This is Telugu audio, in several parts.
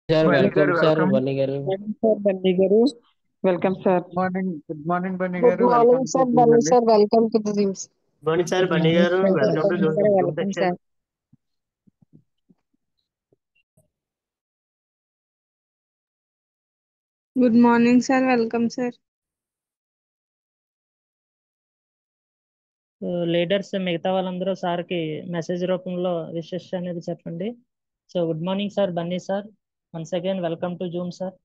సార్ బన్నీ వెల్కమ్ గారు సార్ వెల్కమ్. బన్నీ గారు. మార్నింగ్ సార్ బన్నీ గారు. Welcome sir. Good morning Bunny good గారు, welcome morning to sir team Bunny అండి. Sir, welcome to the gyms. Morning sir good Bunny morning గారు, sir welcome to Bunny zoom గారు. Zoom welcome section. Sir. Good morning sir, welcome sir. Leaders మిగతా వాళ్ళందరూ సార్కి మెసేజ్ రూపంలో విషెస్ అనేది చెప్పండి. So good morning sir Bunny sir, once again welcome to Zoom sir.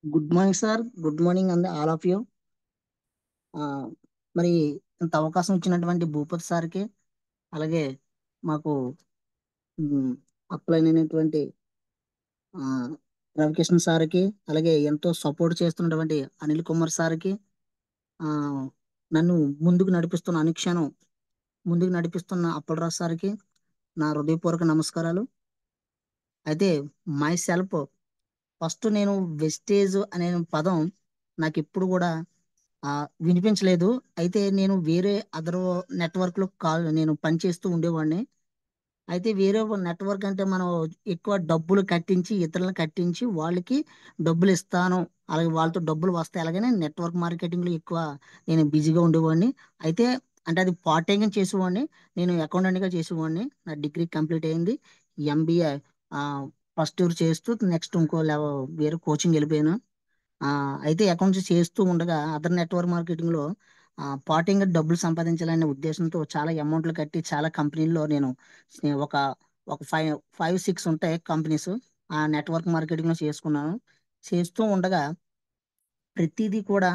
Good morning sir, good morning అండి ఆల్ ఆఫ్ యూ. మరి ఇంత అవకాశం ఇచ్చినటువంటి భూపతి సార్కి, అలాగే మాకు అప్లైన్ అయినటువంటి రవికిషన్ సార్కి, అలాగే ఎంతో సపోర్ట్ చేస్తున్నటువంటి అనిల్ కుమార్ సార్కి, ఆ, నన్ను ముందుకు నడిపిస్తున్న అనుక్షణం ముందుకు నడిపిస్తున్న అప్పలరాజు సార్కి నా హృదయపూర్వక నమస్కారాలు. అయితే మై సెల్ఫ్ ఫస్ట్ నేను వెస్టేజ్ అనే పదం నాకు ఎప్పుడు కూడా వినిపించలేదు. అయితే నేను వేరే అదర్ నెట్వర్క్లో నేను పనిచేస్తూ ఉండేవాడిని. అయితే వేరే నెట్వర్క్ అంటే మనం ఎక్కువ డబ్బులు కట్టించి ఇతరులను కట్టించి వాళ్ళకి డబ్బులు ఇస్తాను, అలాగే వాళ్ళతో డబ్బులు వస్తాయి, అలాగనే నెట్వర్క్ మార్కెటింగ్లో ఎక్కువ నేను బిజీగా ఉండేవాడిని. అయితే అంటే అది పార్ట్ టైంగా చేసేవాడిని. నేను అకౌంటెంట్గా చేసేవాడిని. నా డిగ్రీ కంప్లీట్ అయింది. ఎంబీఏ ఫస్ట్ ఇయర్ చేస్తూ నెక్స్ట్ ఇంకో వేరే కోచింగ్ వెళ్ళిపోయాను. అయితే అకౌంట్స్ చేస్తూ ఉండగా అదర్ నెట్వర్క్ మార్కెటింగ్లో పార్టింగ్ డబ్బులు సంపాదించాలనే ఉద్దేశంతో చాలా అమౌంట్లు కట్టి చాలా కంపెనీల్లో నేను ఒక ఒక ఫైవ్ ఫైవ్ సిక్స్ ఉంటాయి కంపెనీస్ ఆ నెట్వర్క్ మార్కెటింగ్లో చేసుకున్నాను. చేస్తూ ఉండగా ప్రతిదీ కూడా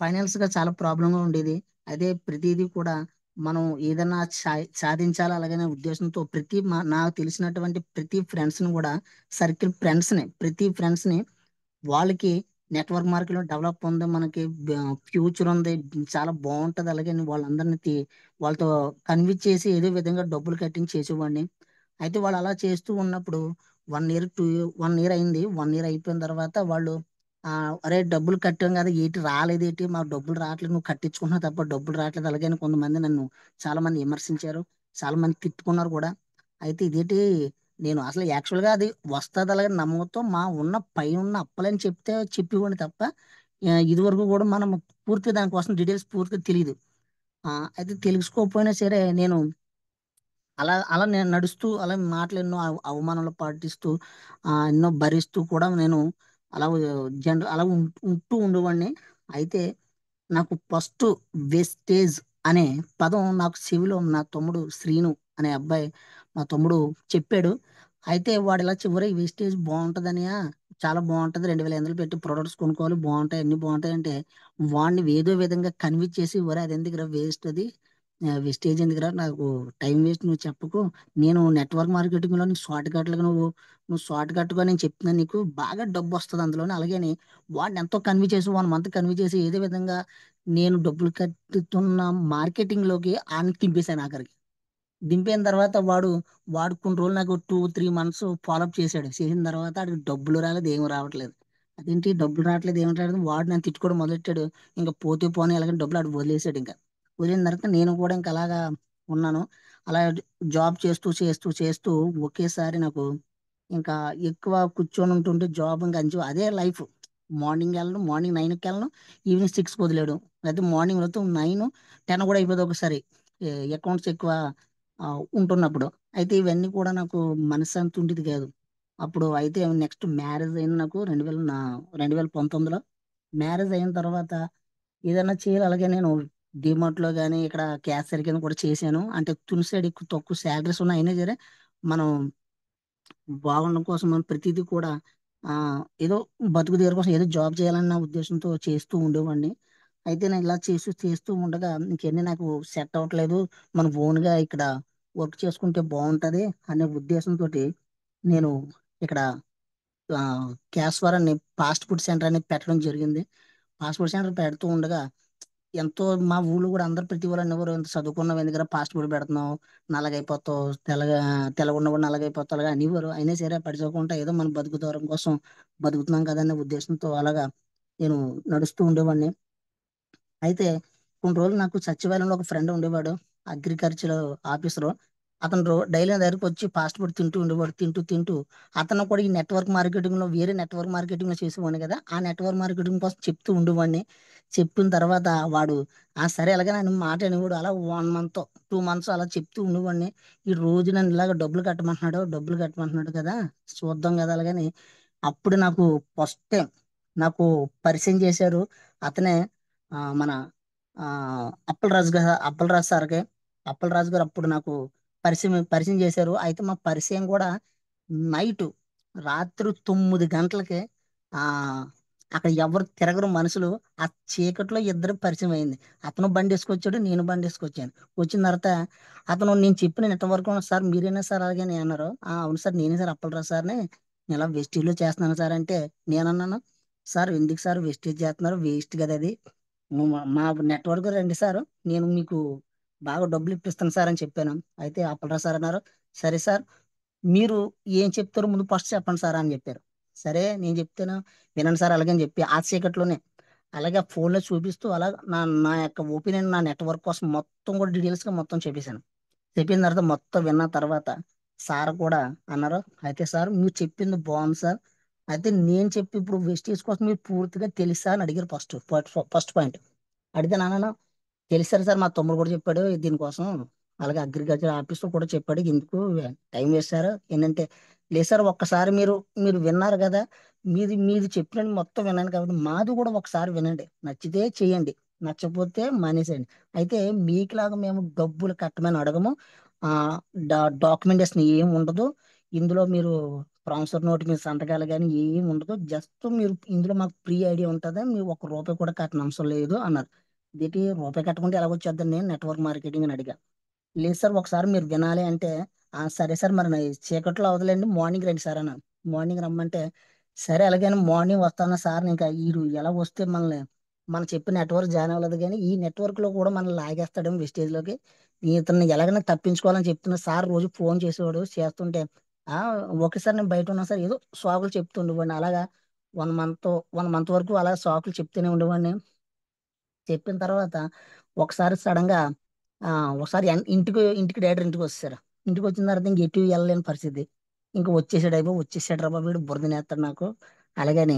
ఫైనాన్స్గా చాలా ప్రాబ్లంగా ఉండేది. అదే ప్రతిదీ కూడా మనం ఏదైనా సాధించాలి అలాగనే ఉద్దేశంతో నాకు తెలిసినటువంటి ప్రతి ఫ్రెండ్స్ని కూడా ప్రతి ఫ్రెండ్స్ని వాళ్ళకి నెట్వర్క్ మార్కెట్లో డెవలప్ ఉంది, మనకి ఫ్యూచర్ ఉంది, చాలా బాగుంటుంది, అలాగే వాళ్ళందరినీ వాళ్ళతో కన్విన్స్ చేసి ఏదో విధంగా డబ్బులు కట్టించి చేసేవాడిని. అయితే వాళ్ళు అలా చేస్తూ ఉన్నప్పుడు 1 ఇయర్ 1 ఇయర్ అయింది. 1 ఇయర్ అయిపోయిన తర్వాత వాళ్ళు అరే డబ్బులు కట్టాం కదా, ఏంటి రాలేదు, ఏంటి మాకు డబ్బులు రావట్లేదు, నువ్వు కట్టించుకున్నావు తప్ప డబ్బులు రావట్లేదు, అలాగే అని కొంతమంది నన్ను చాలా మంది విమర్శించారు, చాలా మంది తిట్టుకున్నారు కూడా. అయితే ఇదేంటి, నేను అసలు యాక్చువల్గా అది వస్తుంది అలాగే నమ్మకంతో ఉన్న పై ఉన్న అప్పలని చెప్పేవాడిని తప్ప ఇదివరకు కూడా మనం పూర్తిగా దానికోసం డీటెయిల్స్ పూర్తిగా తెలియదు. అయితే తెలుసుకోకపోయినా సరే నేను అలా అలా నేను నడుస్తూ అలా మాటలు ఎన్నో అవమానాలు పాటిస్తూ ఎన్నో భరిస్తూ కూడా నేను అలా అలా ఉంటూ ఉండేవాడిని. అయితే నాకు ఫస్ట్ వెస్టేజ్ అనే పదం నాకు చెవిలో నా తమ్ముడు శ్రీను అనే అబ్బాయి, మా తమ్ముడు చెప్పాడు. అయితే వాడు ఇలా చివరి వేస్టేజ్ బాగుంటుందని, చాలా బాగుంటుంది, 2,500 పెట్టి ప్రొడక్ట్స్ కొనుక్కోవాలి, బాగుంటాయి, అన్ని బాగుంటాయి అంటే వాడిని ఏదో విధంగా కన్విన్స్ చేసి వరే అది ఎందుకురా వేస్ట్, అది వెస్టేజ్ ఎందుకురా, నాకు టైం వేస్ట్, నువ్వు చెప్పకు, నేను నెట్వర్క్ మార్కెటింగ్లో నీకు షార్ట్ కట్లుగా నువ్వు షార్ట్ కట్గా నేను చెప్తున్నాను, నీకు బాగా డబ్బు వస్తుంది అందులోనే, అలాగే వాడిని ఎంతో కన్విన్స్ చేసి 1 మంత్ కన్విన్స్ చేసి ఏదో విధంగా నేను డబ్బులు కట్టుతున్న మార్కెటింగ్లోకి ఆయన దింపేశాను. ఆఖరికి దింపిన తర్వాత వాడు కొన్ని రోజులు నాకు 2-3 మంత్స్ ఫాలోఅప్ చేశాడు. చేసిన తర్వాత ఆడికి డబ్బులు రాలేదు, ఏమి రావట్లేదు. అదేంటి డబ్బులు రావట్లేదు, ఏమి రావట్లేదు, వాడు నన్ను తిట్టుకోవడం మొదలెట్టాడు. ఇంకా పోతే పోనీ అలాగే డబ్బులు ఆడు వదిలేసాడు. ఇంకా వదిలిన తర్వాత నేను కూడా ఇంకా అలాగా ఉన్నాను. అలా జాబ్ చేస్తూ చేస్తూ చేస్తూ ఒకేసారి నాకు ఇంకా ఎక్కువ కూర్చొని ఉంటుంటే జాబ్ ఇంకా అదే లైఫ్. మార్నింగ్ వెళ్ళను, మార్నింగ్ 9కి వెళ్ళను, ఈవినింగ్ 6కి వదిలేడు, అయితే మార్నింగ్ వెళ్తూ 9-10 కూడా అయిపోతుంది ఒకసారి అకౌంట్స్ ఎక్కువ ఆ, ఉంటున్నప్పుడు. అయితే ఇవన్నీ కూడా నాకు మనశ్శాంతి ఉండేది కాదు అప్పుడు. అయితే నెక్స్ట్ మ్యారేజ్ అయింది నాకు 2019లో. మ్యారేజ్ అయిన తర్వాత ఏదైనా చేయాలి, అలాగే నేను డిమార్ట్లో కానీ ఇక్కడ క్యాషియర్ కింద కూడా చేశాను. అంటే తుని సైడ్ ఎక్కువ తక్కువ శాలరీస్ ఉన్నాయి, అయినా సరే మనం బాగుండడం కోసం మనం ప్రతిదీ కూడా ఆ ఏదో బతుకు తీరు కోసం ఏదో జాబ్ చేయాలన్న ఉద్దేశంతో చేస్తూ ఉండేవాడిని. అయితే నేను ఇలా చేస్తూ చేస్తూ ఉండగా ఇంకెన్ని నాకు సెట్ అవ్వట్లేదు, మన ఓన్గా ఇక్కడ వర్క్ చేసుకుంటే బాగుంటది అనే ఉద్దేశంతో నేను ఇక్కడ క్యాస్వర్ అని ఫాస్ట్ ఫుడ్ సెంటర్ అనేది పెట్టడం జరిగింది. ఫాస్ట్ ఫుడ్ సెంటర్ పెడుతూ ఉండగా ఎంతో మా ఊళ్ళో కూడా అందరు ప్రతి వాళ్ళు అనేవారు, ఎంత చదువుకున్నావు ఎందుకు ఫాస్ట్ ఫుడ్ పెడుతున్నావు, నల్లగైపోతావు, తెల్లగున్నవాడు నల్లగైపోతావు అలాగా అనేవారు. అయినా సరే పడిచోకుండా ఏదో మన బతుకు దూరం కోసం బతుకుతున్నాం కదా అనే ఉద్దేశంతో అలాగా నేను నడుస్తూ ఉండేవాడిని. అయితే కొన్ని రోజులు నాకు సచివాలయంలో ఒక ఫ్రెండ్ ఉండేవాడు, అగ్రికల్చర్ ఆఫీసరు. అతను డైలీ నా దగ్గరికి వచ్చి ఫాస్ట్ ఫుడ్ తింటూ ఉండేవాడు. తింటూ తింటూ అతను కూడా ఈ నెట్వర్క్ మార్కెటింగ్ లో వేరే నెట్వర్క్ మార్కెటింగ్ లో చేసేవాడిని కదా, ఆ నెట్వర్క్ మార్కెటింగ్ కోసం చెప్తూ ఉండేవాడిని. చెప్పిన తర్వాత వాడు సరే అలాగే నన్ను మాట అనేవాడు. అలా 1 మంత్ 2 మంత్స్ అలా చెప్తూ ఉండేవాడిని. ఈ రోజు నన్ను ఇలాగ డబ్బులు కట్టమంటున్నాడు కదా, చూద్దాం కదా అలాగని. అప్పుడు నాకు ఫస్ట్ టైం నాకు పరిచయం చేశారు. అతనే మన ఆ, అప్పలరాజు సార్కి. అప్పలరాజు గారు అప్పుడు నాకు పరిచయం చేశారు. అయితే మా పరిచయం కూడా నైట్ రాత్రి 9 గంటలకి ఆ అక్కడ ఎవరు తిరగరు మనుషులు. ఆ చీకట్లో ఇద్దరు పరిచయం అయింది. అతను బండి వేసుకొచ్చాడు, నేను బండి వేసుకొచ్చాను. వచ్చిన తర్వాత అతను నేను చెప్పిన ఇంతవరకు సార్ మీరేనా సార్ అలాగే అన్నారు. అవును సార్ నేనే సార్ అప్పలరాజు సార్ని, నేను ఇలా వెస్టీజ్లో చేస్తున్నాను సార్ అంటే, నేనన్నాను సార్ ఎందుకు సార్ వెస్టేజ్ చేస్తున్నారు, వేస్ట్ కదా అది, మా నెట్వర్క్ రండి సార్, నేను మీకు బాగా డబ్బులు ఇప్పిస్తాను సార్ అని చెప్పాను. అయితే అప్పలరాజు సార్ అన్నారు సరే సార్ మీరు ఏం చెప్తారో ముందు ఫస్ట్ చెప్పండి సార్ అని చెప్పారు. సరే నేను చెప్తాను వినండి సార్ అలాగని చెప్పి ఆ చీకట్లోనే అలాగే ఫోన్లో చూపిస్తూ అలా నా నా యొక్క ఒపీనియన్ నా నెట్వర్క్ కోసం మొత్తం కూడా డీటెయిల్స్గా మొత్తం చెప్పేశాను. చెప్పిన తర్వాత మొత్తం విన్న తర్వాత సార్ కూడా అన్నారు అయితే సార్ మీరు చెప్పింది బాగుంది సార్, అయితే నేను చెప్పి ఇప్పుడు వెస్టీజ్ కోసం మీరు పూర్తిగా తెలుసా అని అడిగారు. ఫస్ట్ పాయింట్ అడిగితే నాన్న తెలిసారు సార్, మా తమ్ముడు కూడా చెప్పాడు దీనికోసం, అలాగే అగ్రికల్చర్ ఆఫీస్ కూడా చెప్పాడు, ఎందుకు టైం వేస్తారు ఏంటంటే, లేదు సార్ ఒక్కసారి మీరు మీరు విన్నారు కదా, మీది చెప్పినట్టు మొత్తం విన్నాను కాబట్టి మాది కూడా ఒకసారి వినండి, నచ్చితే చేయండి, నచ్చకపోతే మానేసేయండి. అయితే మీకులాగా మేము డబ్బులు కట్టమని అడగము, ఆ డాక్యుమెంటేషన్ ఏం ఉండదు ఇందులో, మీరు ట్రాన్స్ఫర్ నోట్ మీద సంతకాలు కానీ ఏం ఉండదు, జస్ట్ మీరు ఇందులో మాకు ఫ్రీ ఐడియా ఉంటుంది, మీరు 1 రూపాయి కూడా కట్టనవసరం అవసరం లేదు అన్నారు. దీటి రూపాయి కట్టకుంటే ఎలా వచ్చేద్దాం నేను నెట్వర్క్ మార్కెటింగ్ అని అడిగా. లేదు సార్ ఒకసారి మీరు వినాలి అంటే, సరే సార్ మరి చీకట్లో అవదులేండి మార్నింగ్ రండి సార్ అన్నాను. మార్నింగ్ రమ్మంటే సరే అలాగే మార్నింగ్ వస్తాను సార్, ఇంకా వీడు ఎలా వస్తే మనల్ని మనం చెప్పిన నెట్వర్క్ జాయిన్ అవ్వలేదు కానీ ఈ నెట్వర్క్ లో కూడా మనం లాగేస్తాడేమో వెస్టేజ్ లోకి, ఇతన్ని ఎలాగైనా తప్పించుకోవాలని చెప్తున్నా సార్. రోజు ఫోన్ చేసేవాడు, చేస్తుంటే ఆ ఓకే సార్ నేను బయట ఉన్నా సార్ ఏదో సాకులు చెప్తుండేవాడిని. అలాగా 1 మంత్ వరకు అలా సాకులు చెప్తూనే ఉండేవాడిని. చెప్పిన తర్వాత ఒకసారి సడన్ గా ఆ ఒకసారి ఇంటికి డైరెక్టర్ ఇంటికి వచ్చేసారు. ఇంటికి వచ్చిన తర్వాత ఇంక ఎటు వెళ్ళలేని పరిస్థితి, ఇంకా వచ్చేసాడు రా బాబు వీడు బురదనేస్తాడు నాకు అలాగని.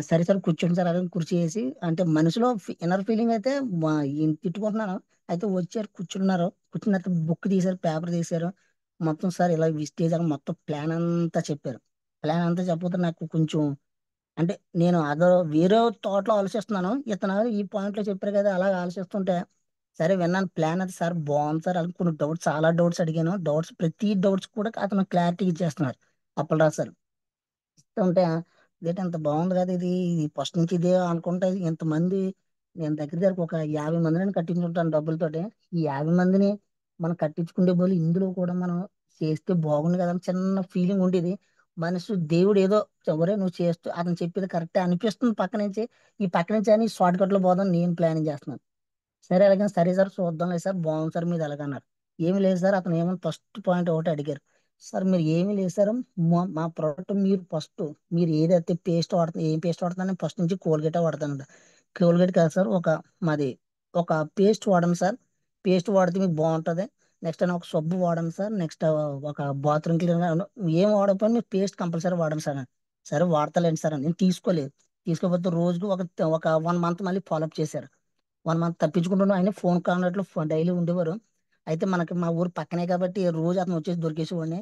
సరే సార్ కూర్చోండి సార్ అలాగే కుర్చీ వేసి, అంటే మనసులో ఇన్నర్ ఫీలింగ్ అయితే తిట్టుకుంటున్నాను. అయితే వచ్చారు కూర్చున్నారు. కూర్చున్న తర్వాత బుక్ తీశారు, పేపర్ తీశారు, మొత్తం సార్ ఇలా విస్టేజ్ అని మొత్తం ప్లాన్ అంతా చెప్పారు. ప్లాన్ అంతా చెప్పకపోతే నాకు కొంచెం అంటే నేను వేరే తోటలో ఆలోచిస్తున్నాను, ఇతను ఈ పాయింట్ లో చెప్పారు కదా అలా ఆలోచిస్తుంటే సరే విన్నాను ప్లాన్ అది సార్ బాగుంది సార్ అని కొన్ని చాలా డౌట్స్ అడిగాను. ప్రతి డౌట్స్ కూడా అతను క్లారిటీ ఇచ్చేస్తున్నారు అప్పలరాజు సార్. ఉంటే ఇదేంటి అంత బాగుంది కదా ఇది ఫస్ట్ నుంచి ఇదే అనుకుంటే ఇంతమంది, నేను దగ్గర ఒక 50 మందిని కట్టించుంటాను డబ్బులతోటి. ఈ 50 మందిని మనం కట్టించుకుంటే బదులు ఇందులో కూడా మనం చేస్తే బాగుంది కదా అని చిన్న ఫీలింగ్ ఉండేది. మనసు దేవుడు ఏదో ఎవరే నువ్వు చేస్తూ అతను చెప్పేది కరెక్టే అనిపిస్తుంది పక్క నుంచి, ఈ పక్క నుంచి అని షార్ట్ కట్ లో పోదాం నేను ప్లానింగ్ చేస్తున్నాను. సరే అలాగే సరే సార్ చూద్దాం లేదు సార్ బాగుంది సార్ మీది అలాగన్నారు. ఏమి లేదు సార్ అతను ఏమన్నా ఫస్ట్ పాయింట్ ఒకటి అడిగారు, సార్ మీరు ఏమీ లేదు సార్, మా ప్రోడక్ట్ మీరు ఫస్ట్ మీరు ఏదైతే పేస్ట్ వాడుతున్నా ఏం పేస్ట్ వాడుతున్నా ఫస్ట్ నుంచి కోల్గేట్ వాడతాను. కోల్గేట్ కాదు సార్ మాది ఒక పేస్ట్ వాడండి సార్, పేస్ట్ వాడితే మీకు బాగుంటుంది. నెక్స్ట్ అని ఒక సబ్బు వాడండి సార్, నెక్స్ట్ ఒక బాత్రూమ్ క్లీనర్ ఏం వాడకపోయినా మీరు పేస్ట్ కంపల్సరీ వాడండి సార్ అని. సరే వాడతలేండి సార్ అని నేను తీసుకోలేదు. తీసుకోకపోతే రోజుకు ఒక ఒక 1 మంత్ మళ్ళీ ఫాలోఅప్ చేశారు. 1 మంత్ తప్పించుకుంటున్నాం, ఆయన ఫోన్ కాంటాక్ట్లో డైలీ ఉండేవారు. అయితే మనకి మా ఊరు పక్కనే కాబట్టి రోజు అతను వచ్చేసి దొరికేసేవాడిని.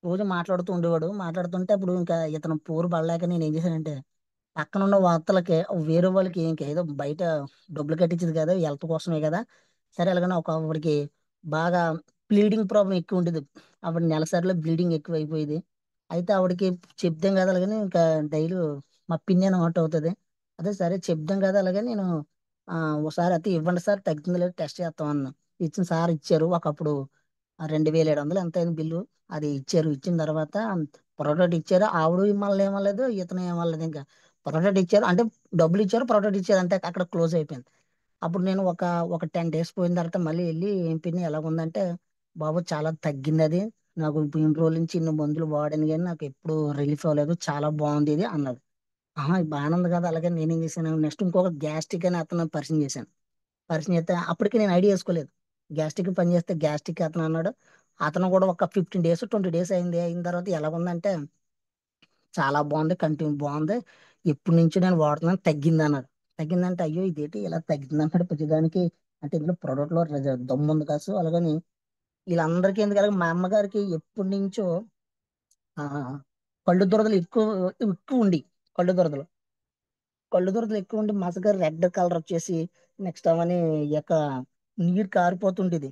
రోజు మాట్లాడుతూ ఉండేవాడు. మాట్లాడుతుంటే అప్పుడు ఇంకా ఇతను పోరు పడలేక నేను ఏం చేశానంటే, పక్కన ఉన్న వార్తలకి వేరే వాళ్ళకి ఇంకా ఏదో బయట డబ్బులు కట్టించింది కదా హెల్త్ కోసమే కదా, సరే అలాగనే ఒకరికి బాగా బ్లీడింగ్ ప్రాబ్లం ఎక్కువ ఉండేది. అప్పుడు నెలసరిలో బ్లీడింగ్ ఎక్కువ అయిపోయేది. అయితే ఆవిడకి చెప్దాం కదా అలాగని ఇంకా డైలీ మా పిన్ని అని అవుట్ అవుతుంది. అదే సరే చెప్దాం కదా అలాగే నేను ఆ ఒకసారి అయితే ఇవ్వండి సార్ తగ్గింది లేదు టెస్ట్ చేస్తాం అన్నా. ఇచ్చిన సార్ ఇచ్చారు. ఒకప్పుడు 2700 ఎంత అయింది బిల్లు, అది ఇచ్చారు. ఇచ్చిన తర్వాత ప్రోడక్ట్ ఇచ్చారు. ఆవిడ మళ్ళీ ఏమలేదు, ఇతను ఏమలేదు, ఇంకా ప్రోడక్ట్ ఇచ్చారు అంటే డబ్బులు ఇచ్చారు, ప్రోడక్ట్ ఇచ్చారు అంటే అక్కడ క్లోజ్ అయిపోయింది. అప్పుడు నేను ఒక ఒక 10 days పోయిన తర్వాత మళ్ళీ వెళ్ళి ఏం పిన్ని ఎలా ఉందంటే, బాబు చాలా తగ్గింది అది, నాకు ఇప్పుడు ఇన్ని రోజుల నుంచి ఇన్ని మందులు వాడాను కానీ నాకు ఎప్పుడు రిలీఫ్ అవ్వలేదు, చాలా బాగుంది ఇది అన్నది. ఇది బాగానే ఉంది కదా అలాగే నేనేం చేశాను నెక్స్ట్ ఇంకొక గ్యాస్ట్రిక్ అని అతను పరిచయం చేస్తే అప్పటికి నేను ఐడియా వేసుకోలేదు గ్యాస్ట్రిక్ పని చేస్తే గ్యాస్ట్రిక్ అతను అన్నాడు. అతను కూడా ఒక 15 డేస్ 20 డేస్ అయిన తర్వాత ఎలాగుందంటే చాలా బాగుంది, కంటిన్యూ బాగుంది, ఎప్పటి నుంచో నేను వాడుతున్నాను, తగ్గింది అన్నారు. తగ్గిందంటే అయ్యో ఇదేంటి ఇలా తగ్గింది అన్నాడు ప్రతిదానికి. అంటే ఇందులో ప్రోడక్ట్ లో దమ్ము ఉంది కాదు. అలాగని వీళ్ళందరికీ ఎందుకు అలాగే మా అమ్మగారికి ఎప్పటి నుంచో ఆ కళ్ళు దురదలు ఎక్కువ ఎక్కువ ఉండి కళ్ళు దురదలు కళ్ళు దురదలు ఎక్కువ ఉండి మసక రెడ్ కలర్ వచ్చేసి నెక్స్ట్ అవన్నీ ఈ యొక్క నీరు కారిపోతుండేది.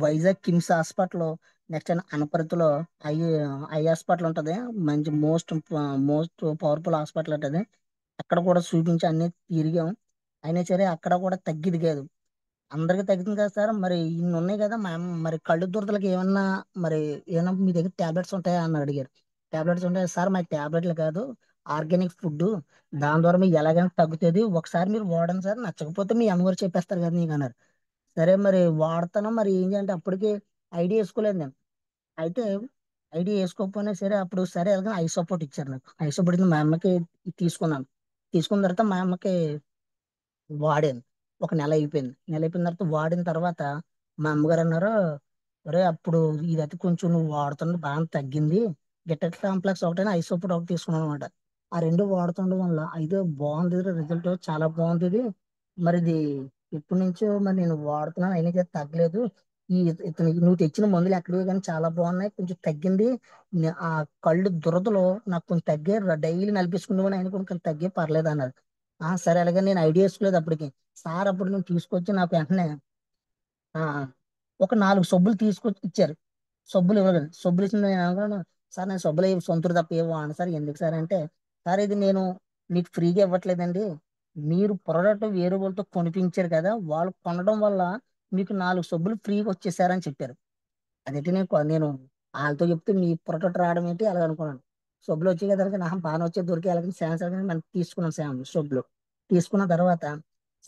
వైజాగ్ కిమ్స్ హాస్పిటల్, నెక్స్ట్ అనపర్తిలో ఐ ఐ హాస్పిటల్ ఉంటది, మంచి మోస్ట్ పవర్ఫుల్ హాస్పిటల్ ఉంటుంది. అక్కడ కూడా చూపించి అన్ని తిరిగాం. అయినా సరే అక్కడ కూడా తగ్గిది కాదు. అందరికి తగ్గుతుంది కదా సార్, మరి ఇన్ని ఉన్నాయి కదా మరి కళ్ళు దురదలకి ఏమన్నా మరి ఏమన్నా మీ దగ్గర టాబ్లెట్స్ ఉంటాయా అని అడిగారు. టాబ్లెట్స్ ఉంటాయి సార్, మా టాబ్లెట్లు కాదు, ఆర్గానిక్ ఫుడ్, దాని ద్వారా మీకు ఎలాగైనా తగ్గుతుంది, ఒకసారి మీరు వాడండి సార్, నచ్చకపోతే మీ అమ్మగారు చెప్పేస్తారు కదా నీకు అన్నారు. సరే మరి వాడతాను, మరి ఏం చేయాలంటే అప్పటికి ఐడియా వేసుకోలేదు నేను. అయితే ఐడియా వేసుకోకపోయినా సరే అప్పుడు సరే అలాగే ఐ సపోర్ట్ ఇచ్చారు నాకు. ఐ సపోర్ట్ ఇచ్చి మా అమ్మకి తీసుకున్నాను. తీసుకున్న తర్వాత మా అమ్మకి వాడాను. ఒక నెల అయిపోయింది. నెల అయిపోయిన తర్వాత వాడిన తర్వాత మా అమ్మగారు అన్నారు, ఒరే అప్పుడు ఇదైతే కొంచెం నువ్వు వాడుతుండే బాగా తగ్గింది, గెటెట్ కాంప్లెక్స్ ఒకటైనా ఐసోపుట్ ఒకటి తీసుకున్నాను అనమాట. ఆ రెండు వాడుతుండడం వల్ల అయితే బాగుంది, రిజల్ట్ చాలా బాగుంది ఇది. మరి ఇది ఇప్పటి నుంచో మరి నేను వాడుతున్నాను, అయినా చేత తగ్గలేదు. ఈ ఇతను నువ్వు తెచ్చిన మందులు ఎక్కడివి కానీ చాలా బాగున్నాయి, కొంచెం తగ్గింది. ఆ కళ్ళు దురదలు నాకు కొంచెం తగ్గే, డైలీ నలిపించుకునే ఆయన కొంచెం తగ్గే పర్లేదు అన్నారు. సరే అలాగే నేను ఐడియా వేసుకోలేదు అప్పటికి. సార్ అప్పుడు నేను తీసుకొచ్చి నాకు వెంటనే ఆ ఒక 4 సబ్బులు తీసుకొచ్చి ఇచ్చారు. సబ్బులు ఇవ్వలేదు. సబ్బులు ఇచ్చింది నేను అనుకున్నాను, సార్ నేను సబ్బులు సొంతూరు తప్ప ఏమో అని. సార్ ఎందుకు సార్ అంటే, సార్ ఇది నేను మీకు ఫ్రీగా ఇవ్వట్లేదండి, మీరు ప్రోడక్ట్ వేరే వాళ్ళతో కొనిపించారు కదా, వాళ్ళు కొనడం వల్ల మీకు 4 సబ్బులు ఫ్రీగా వచ్చేసారని చెప్పారు. అదైతే నేను వాళ్ళతో చెప్తే మీ ప్రొడక్ట్ రావడం ఏంటి అలాగ అనుకున్నాను. సబ్బులు వచ్చాయి కదా నా బాగానే వచ్చే దొరికి అలాగే శాంసంగ్ మనం తీసుకున్నాం సబ్బులు. తీసుకున్న తర్వాత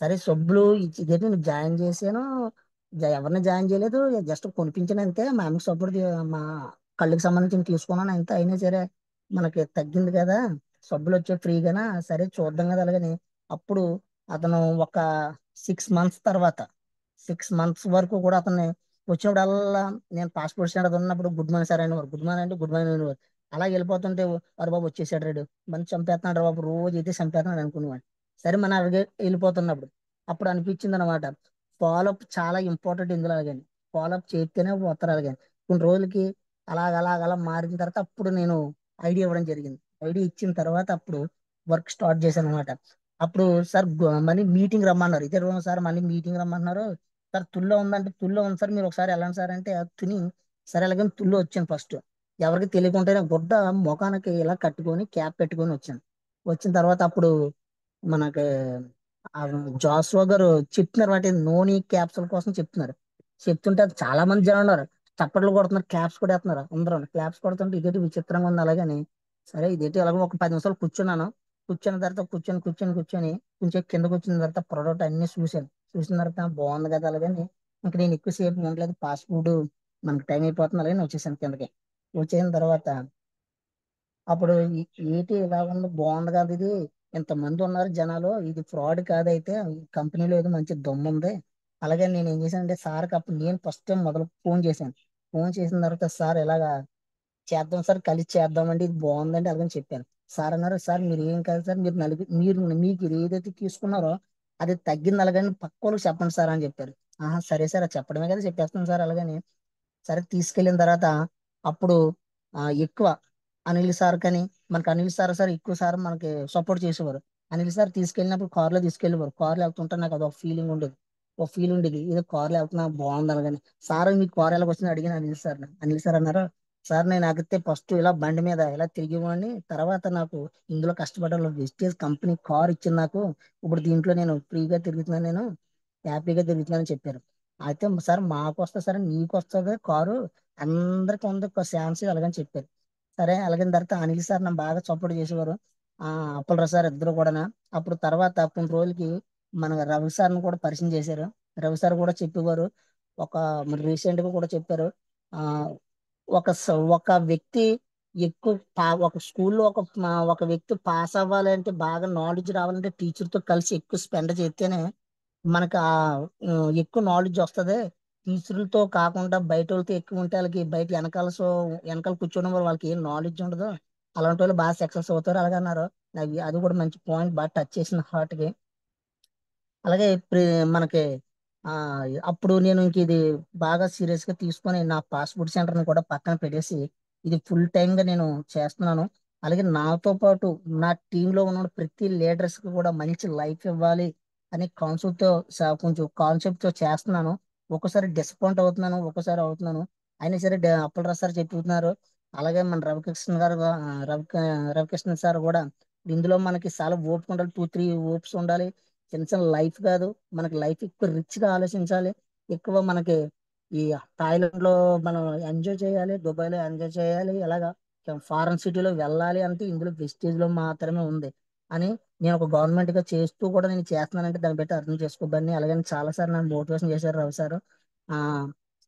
సరే సబ్బులు ఇదేంటి నేను జాయిన్ చేశాను, ఎవరిని జాయిన్ చేయలేదు, జస్ట్ కొనిపించాను అంతే. మా అమ్మకి సబ్బులు మా కళ్ళకి సంబంధించి తీసుకున్నాను అంతే. అయినా సరే మనకి తగ్గింది కదా, సబ్బులు వచ్చే ఫ్రీగానా, సరే చూద్దాం కదా అలాగని. అప్పుడు అతను ఒక 6 మంత్స్ తర్వాత 6 మంత్స్ వరకు కూడా అతన్ని వచ్చినప్పుడల్లా నేను పాస్పోర్ట్ స్టాండర్డ్ ఉన్నప్పుడు గుడ్ మార్నింగ్ సార్ అనేవారు. గుడ్ మార్నింగ్ అంటే గుడ్ మార్నింగ్ అనేవారు. అలా వెళ్ళిపోతుంటే వారు బాబు వచ్చేసాడు రేడు, మంచి చంపేస్తున్నాడు రా బాబు, రోజు అయితే చంపేస్తున్నాడు అనుకునేవాడు. సరే మన అలాగే వెళ్ళిపోతున్నప్పుడు అప్పుడు అనిపించింది అనమాట, ఫాలోఅప్ చాలా ఇంపార్టెంట్ ఇందులో. అలాగని ఫాలోఅప్ చేస్తేనే పోతారు. అలాగని కొన్ని రోజులకి అలా మారిన తర్వాత అప్పుడు నేను ఐడియా ఇవ్వడం జరిగింది. ఐడియా ఇచ్చిన తర్వాత అప్పుడు వర్క్ స్టార్ట్ చేశాను అనమాట. అప్పుడు సార్ మళ్ళీ మీటింగ్ రమ్మన్నారు. ఇదే రోజు సార్ మళ్ళీ మీటింగ్ రమ్మన్నారు. సార్ తుల్లో ఉందంటే, తుల్లో ఉంది సార్, మీరు ఒకసారి వెళ్ళండి సార్ అంటే తుని సరే అలాగే తుల్లో వచ్చాను ఫస్ట్. ఎవరికి తెలియకుండానే గుడ్డ ముఖానికి ఇలా కట్టుకొని క్యాప్ పెట్టుకొని వచ్చాను. వచ్చిన తర్వాత అప్పుడు మనకి ఆ జాస్వా గారు చెప్తున్నారు వాటి నోని క్యాప్సూల్ కోసం చెప్తున్నారు. చెప్తుంటే అది చాలా మంది జనం ఉన్నారు, చప్పట్లు కొడుతున్నారు, క్లాప్స్ కూడా వేస్తున్నారు. అందరూ క్లాప్స్ కొడుతుంటే ఇదేంటి విచిత్రంగా ఉంది అలాగని. సరే ఇదేంటి అలాగే ఒక 10 నిమిషాలు కూర్చున్నాను. కూర్చున్న తర్వాత కూర్చొని కొంచెం కిందకు వచ్చిన తర్వాత ప్రోడక్ట్ అన్ని చూశాను. చూసిన తర్వాత బాగుంది కదా అలాగని ఇంక నేను ఎక్కువసేపు ఉండలేదు, ఫాస్ట్ ఫుడ్ మనకి టైం అయిపోతుంది అలాగే వచ్చేసాను కిందకి. వచ్చేసిన తర్వాత అప్పుడు ఏంటి ఇలా ఉంది, బాగుంది కదా ఇది, ఇంతమంది ఉన్నారు జనాలు, ఇది ఫ్రాడ్ కాదైతే, ఈ కంపెనీలో ఏదో మంచి దమ్ము ఉంది. అలాగే నేను ఏం చేశానంటే సార్కి అప్పుడు నేను ఫస్ట్ టైం మొదలు ఫోన్ చేశాను. ఫోన్ చేసిన తర్వాత సార్ ఇలాగా చేద్దాం సార్, కలిసి చేద్దామండి, ఇది బాగుందండి అలాగని చెప్పాను. సార్ అన్నారు, సార్ మీరు ఏం కాదు సార్, మీరు మీకు ఇది ఏదైతే తీసుకున్నారో అది తగ్గింది అలాగని పక్క వాళ్ళకి చెప్పండి సార్ అని చెప్పారు. సరే సార్, అది చెప్పడమే కదా, చెప్పేస్తాను సార్ అలాగని. సరే తీసుకెళ్ళిన తర్వాత అప్పుడు ఎక్కువ అనిల్ సార్ కానీ మనకి అనిల్ సార్ ఎక్కువ సార్ మనకి సపోర్ట్ చేసేవారు. అనిల్ సార్ తీసుకెళ్ళినప్పుడు కార్లో తీసుకెళ్ళేవారు. కార్లో వెళ్తుంటే నాకు అదొక ఫీలింగ్ ఉండేది. ఒక ఫీల్ ఉండేది, ఏదో కార్లో వెళ్తున్నా బాగుంది అలాగని. సార్ మీ కార్ ఎలా వచ్చింది అడిగిన అనిల్ సార్ అన్నారు, సార్ నేను ఆగితే ఫస్ట్ ఇలా బండి మీద ఇలా తిరిగేవాడిని, తర్వాత నాకు ఇందులో కష్టపడాలి, వెస్టేజ్ కంపెనీ కార్ ఇచ్చింది నాకు, ఇప్పుడు దీంట్లో నేను ఫ్రీగా తిరుగుతున్నాను, నేను హ్యాపీగా తిరుగుతున్నానని చెప్పారు. అయితే సార్ మాకు వస్తుంది సార్, నీకు వస్తుంది కారు, అందరికి ఉంది ఛాన్స్ అలాగని చెప్పారు. సరే అలాగిన తర్వాత అనిల్ సార్ నన్ను బాగా సపోర్ట్ చేసేవారు. అప్పలరావు సార్ ఇద్దరు కూడా. అప్పుడు తర్వాత కొన్ని రోజులకి మన రవి సార్ని కూడా పరిచయం చేశారు. రవి సార్ కూడా చెప్పేవారు, ఒక మరి రీసెంట్ గా కూడా చెప్పారు, ఆ ఒక వ్యక్తి ఎక్కువ ఒక స్కూల్లో ఒక వ్యక్తి పాస్ అవ్వాలంటే, బాగా నాలెడ్జ్ రావాలంటే టీచర్ తో కలిసి ఎక్కువ స్పెండ్ చేస్తేనే మనకు ఎక్కువ నాలెడ్జ్ వస్తుంది. టీచర్లతో కాకుండా బయట వాళ్ళతో ఎక్కువ ఉంటే వాళ్ళకి బయట వెనకాల కూర్చోవడం వల్ల వాళ్ళకి ఏం నాలెడ్జ్ ఉండదు. అలాంటి వాళ్ళు బాగా సక్సెస్ అవుతారు అలాగే అన్నారు. అది కూడా మంచి పాయింట్, బాగా టచ్ చేసిన హార్ట్కి. అలాగే మనకి ఆ అప్పుడు నేను ఇంక ఇది బాగా సీరియస్ గా తీసుకొని నా పాస్పోర్ట్ సెంటర్ ని కూడా పక్కన పెట్టేసి ఇది ఫుల్ టైమ్ గా నేను చేస్తున్నాను. అలాగే నాతో పాటు నా టీంలో ఉన్న ప్రతి లీడర్స్ కి కూడా మంచి లైఫ్ ఇవ్వాలి అనే కాన్సెప్ట్ తో కొంచెం కాన్సెప్ట్ తో చేస్తున్నాను. ఒక్కోసారి డిసప్పాయింట్ అవుతున్నాను, ఒక్కోసారి అవుతున్నాను. అయినా సరే అప్పలరాజు సార్ చెప్తున్నారు. అలాగే మన రవికృష్ణ గారు రవికృష్ణ సార్ కూడా ఇందులో మనకి చాలా ఓపిక ఉండాలి, 2-3 ఓప్స్ ఉండాలి. చిన్న చిన్న లైఫ్ కాదు, మనకి లైఫ్ ఎక్కువ రిచ్ గా ఆలోచించాలి. ఎక్కువ మనకి ఈ థాయిలాండ్ లో మనం ఎంజాయ్ చేయాలి, దుబాయ్ లో ఎంజాయ్ చేయాలి, అలాగా ఫారెన్ సిటీలో వెళ్ళాలి అంటే ఇందులో వెస్టేజ్ లో మాత్రమే ఉంది అని నేను ఒక గవర్నమెంట్ గా చేస్తూ కూడా నేను చేస్తున్నానంటే దాన్ని బట్టి అర్థం చేసుకోబడి. అలాగే చాలా సార్లు నన్ను మోటివేషన్ చేశారు రవి సార్. ఆ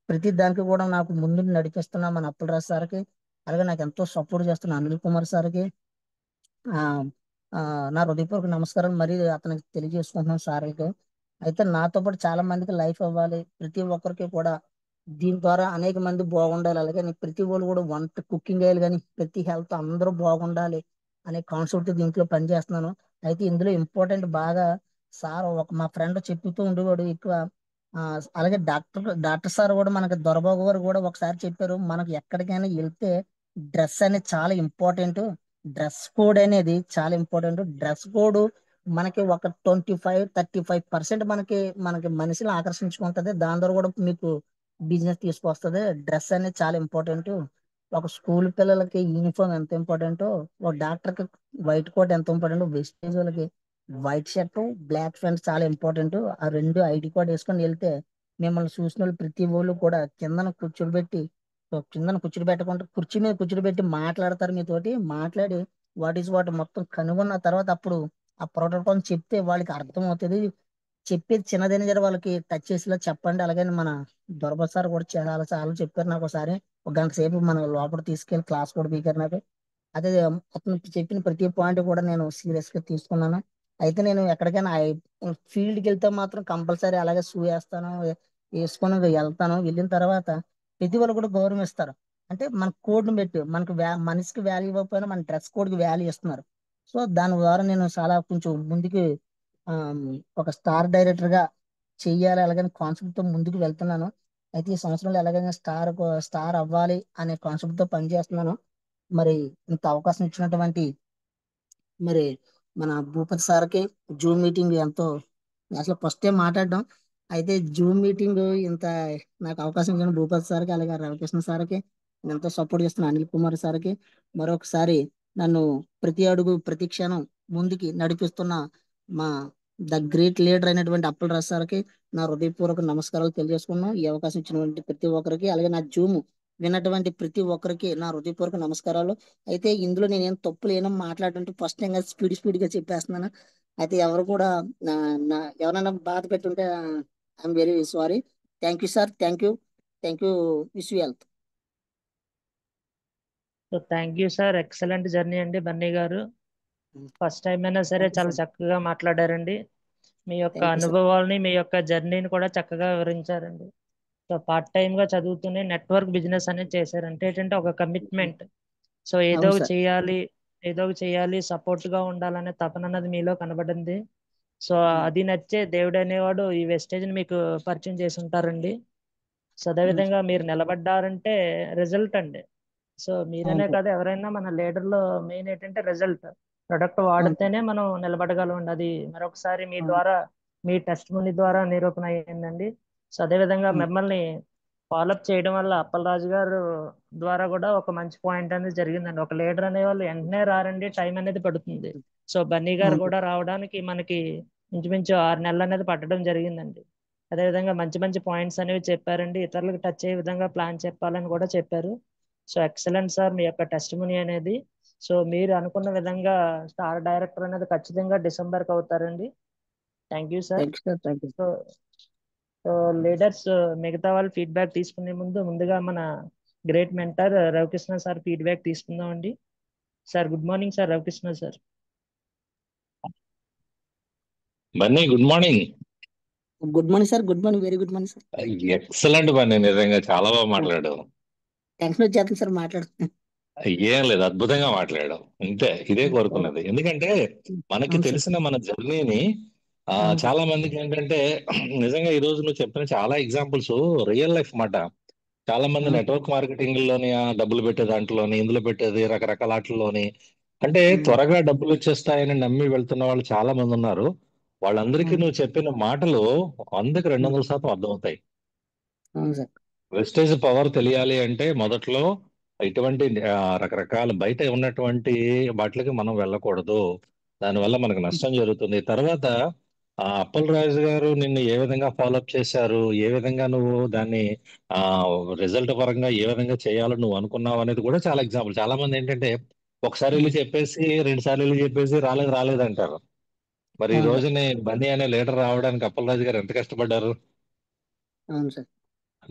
ప్రతి దానికి కూడా నాకు ముందు నడిపిస్తున్నా మన అప్పలరాజు సార్కి, అలాగే నాకు ఎంతో సపోర్ట్ చేస్తున్న అనిల్ కుమార్ సార్కి ఆ ఆ నా హృదయపూర్వక నమస్కారం మరి అతనికి తెలియజేసుకుంటున్నాను సార్కి. అయితే నాతో పాటు చాలా మందికి లైఫ్ అవ్వాలి, ప్రతి ఒక్కరికి కూడా దీని ద్వారా అనేక మంది బాగుండాలి, అలాగే ప్రతి వాళ్ళు కూడా వంట కుకింగ్ అయ్యాలి కానీ ప్రతి హెల్త్ అందరూ బాగుండాలి అనే కాన్సెప్ట్ దీంట్లో పనిచేస్తున్నాను. అయితే ఇందులో ఇంపార్టెంట్ బాగా సార్ మా ఫ్రెండ్ చెప్తూ ఉండేవాడు ఎక్కువ. ఆ అలాగే డాక్టర్ సార్ కూడా మనకి దొరబాబు గారు కూడా ఒకసారి చెప్పారు, మనకి ఎక్కడికైనా వెళ్తే డ్రెస్ అనేది చాలా ఇంపార్టెంట్, డ్రెస్ కోడ్ అనేది చాలా ఇంపార్టెంట్. డ్రెస్ కోడ్ మనకి ఒక 25-35% మనకి మనకి మనిషిని ఆకర్షించుకుంటది. దాని ద్వారా కూడా మీకు బిజినెస్ తీసుకొస్తుంది. డ్రెస్ అనేది చాలా ఇంపార్టెంట్. ఒక స్కూల్ పిల్లలకి యూనిఫామ్ ఎంత ఇంపార్టెంటో, ఒక డాక్టర్ కి వైట్ కోట్ ఎంత ఇంపార్టెంట్, వెస్టేజ్ వాళ్ళకి వైట్ షర్ట్ బ్లాక్ ప్యాంట్ చాలా ఇంపార్టెంట్. ఆ రెండు ఐడి కార్డ్ వేసుకొని వెళ్తే మిమ్మల్ని చూసిన వాళ్ళు ప్రతి వాళ్ళు కూడా కిందన కూర్చోబెట్టకుండా కుర్చీ మీద కూర్చోబెట్టి మాట్లాడతారు మీతోటి. మాట్లాడి వాట్ ఈస్ వాట్ మొత్తం కనుగొన్న తర్వాత అప్పుడు ఆ ప్రోటోకాల్ చెప్తే వాళ్ళకి అర్థం అవుతుంది. చెప్పేది చిన్నదైనా సరే వాళ్ళకి టచ్ చేసేలా చెప్పండి. అలాగే మన దొరబ సార్ కూడా చాలా చాలా చెప్పారు నాకు. ఒకసారి ఒక గంట సేపు మన లోపల తీసుకెళ్లి క్లాస్ కూడా పీకారు నాకు. అదే అతను చెప్పిన ప్రతి పాయింట్ కూడా నేను సీరియస్ గా తీసుకున్నాను. అయితే నేను ఎక్కడికైనా ఫీల్డ్కి వెళ్తే మాత్రం కంపల్సరీ అలాగే షూ వేసుకొని వెళ్తాను. వెళ్ళిన తర్వాత ప్రతి వాళ్ళు కూడా గౌరవిస్తారు. అంటే మన కోడ్ని పెట్టి మనకు మనిషికి వాల్యూ ఇవ్వకపోయినా మన డ్రెస్ కోడ్కి వాల్యూ ఇస్తున్నారు. సో దాని ద్వారా నేను చాలా కొంచెం ముందుకు ఆ, ఒక స్టార్ డైరెక్టర్ గా చెయ్యాలి అలాగని కాన్సెప్ట్ తో ముందుకు వెళ్తున్నాను. అయితే ఈ సంవత్సరంలో ఎలాగైనా స్టార్ అవ్వాలి అనే కాన్సెప్ట్ తో పనిచేస్తున్నాను. మరి ఇంత అవకాశం ఇచ్చినటువంటి మరి మన భూపతి సార్కి జూమ్ మీటింగ్ ఎంతో అసలు ఫస్ట్ టైం మాట్లాడడం. అయితే జూమ్ మీటింగ్ ఇంత నాకు అవకాశం ఇచ్చిన భూపతి సార్కి అలాగే రవికృష్ణ సార్కి, ఎంతో సపోర్ట్ చేస్తున్న అనిల్ కుమార్ సార్కి మరొకసారి నన్ను ప్రతి అడుగు ప్రతి క్షణం ముందుకి నడిపిస్తున్న మా గ్రేట్ లీడర్ అయినటువంటి అప్పలరాజు సార్కి నా హృదయపూర్వక నమస్కారాలు తెలియజేసుకున్నాను. ఈ అవకాశం ఇచ్చినటువంటి ప్రతి ఒక్కరికి అలాగే నా జూమ్ విన్నటువంటి ప్రతి ఒక్కరికి నా హృదయపూర్వక నమస్కారాలు. అయితే ఇందులో నేనేం తప్పులు ఏమో మాట్లాడుతుంటే ఫస్ట్ టైం స్పీడ్ గా చెప్పేస్తున్నాను. అయితే ఎవరు కూడా ఎవరైనా బాధ పెట్టుంటే I'm very sorry. Thank you sir, thank you wish you health. So thank you sir, excellent journey అండి బన్నీ గారు. ఫస్ట్ టైం అయినా సరే థ్యాంక్ యూ చాలా సార్. చక్కగా మాట్లాడారండి. మీ యొక్క థ్యాంక్ యూ సార్. అనుభవాల్ని మీ యొక్క జర్నీని కూడా చక్కగా వివరించారండి. సో పార్ట్ టైం గా చదువుతూనే నెట్వర్క్ బిజినెస్ అనేది చేశారు. అంటే ఏంటంటే ఒక కమిట్మెంట్. సో ఏదో అవును ఒకటి సార్. చేయాలి, ఏదో ఒకటి చేయాలి, సపోర్ట్ గా ఉండాలనే తపన అన్నది మీలో కనబడింది. సో అది నచ్చే దేవుడు అనేవాడు ఈ వెస్టేజ్ ని మీకు పరిచయం చేసి ఉంటారండి. సో అదేవిధంగా మీరు నిలబడ్డారంటే రిజల్ట్ అండి. సో మీరనే అవును కాదు, ఎవరైనా మన లీడర్ లో మెయిన్ ఏంటంటే రిజల్ట్. ప్రొడక్ట్ అవును వాడితేనే మనం నిలబడగలం. అది మరొకసారి మీ అవును ద్వారా, మీ టెస్ట్ మనీ ద్వారా నిరూపణ అయ్యిందండి. సో అదేవిధంగా అవును మిమ్మల్ని ఫాలోఅప్ చేయడం వల్ల అప్పలరాజు గారు ద్వారా కూడా ఒక మంచి పాయింట్ అనేది జరిగిందండి. ఒక లీడర్ అనే వాళ్ళు వెంటనే రారండి, టైం అనేది పడుతుంది. సో బన్నీ గారు అవును కూడా రావడానికి మనకి ఇంచుమించు 6 నెలలు అనేది పట్టడం జరిగిందండి. అదేవిధంగా మంచి మంచి పాయింట్స్ అనేవి చెప్పారండి. ఇతరులకు టచ్ అయ్యే విధంగా ప్లాన్ చెప్పాలని కూడా చెప్పారు. సో ఎక్సలెంట్ సార్ మీ యొక్క టెస్ట్ మనీ అనేది. సో మీరు అనుకున్న విధంగా స్టార్ డైరెక్టర్ అనేది ఖచ్చితంగా డిసెంబర్కి అవుతారండి. Thank you sir. Thank you sir. Thank you. So so leaders మిగతా వాళ్ళు ఫీడ్బ్యాక్ తీసుకునే ముందుగా మన great mentor Ravikrishna sir feedback తీసుకుందాం అండి. Sir good morning sir. Ravikrishna sir. Bunny good morning. Good morning sir. Good morning. Very good morning sir. Excellent పని, నిజంగా చాలా బాగా మాట్లాడావు. టెన్షన్ వచ్చేస్తుంది సార్ మాట్లాడుతున్నాను. ఏం లేదు, అద్భుతంగా మాట్లాడావు. ఇంతే, ఇదే కోరుకున్నది. ఎందుకంటే మనకి అవును సార్. తెలిసిన మన జర్నీని అవును సార్. చాలా మందికి ఏంటంటే నిజంగా ఈ రోజు నువ్వు చెప్పిన చాలా ఎగ్జాంపుల్స్ రియల్ లైఫ్ మాట. చాలా మంది అవును. నెట్వర్క్ మార్కెటింగ్ లోని డబ్బులు పెట్టే దాంట్లోని, ఇందులో పెట్టేది రకరకాల వాటిల్లోని అంటే ఉమ్. త్వరగా డబ్బులు వచ్చేస్తాయని నమ్మి వెళ్తున్న వాళ్ళు చాలా మంది ఉన్నారు. వాళ్ళందరికీ అవును. నువ్వు చెప్పిన మాటలు 100కి 200% అర్థమవుతాయి. అవును సార్. వెస్టేజ్ పవర్ తెలియాలి అంటే మొదట్లో ఇటువంటి రకరకాల బయట ఉన్నటువంటి వాటికి మనం వెళ్ళకూడదు. దానివల్ల మనకు నష్టం జరుగుతుంది. తర్వాత అప్పల్ రాజు గారు నిన్ను ఏ విధంగా ఫాలోఅప్ చేశారు, ఏ విధంగా నువ్వు దాన్ని ఆ రిజల్ట్ పరంగా ఏ విధంగా చేయాలో నువ్వు అనుకున్నావు అనేది కూడా చాలా ఎగ్జాంపుల్. చాలా మంది ఏంటంటే ఒకసారి వెళ్ళి చెప్పేసి 2 సార్లు వెళ్ళి చెప్పేసి రాలేదు రాలేదు అంటారు. మరి ఈ అవును సార్. రోజుని బన్నీ అనే లీడర్ రావడానికి అప్పల్ రాజు గారు ఎంత కష్టపడ్డారు? అవును సార్.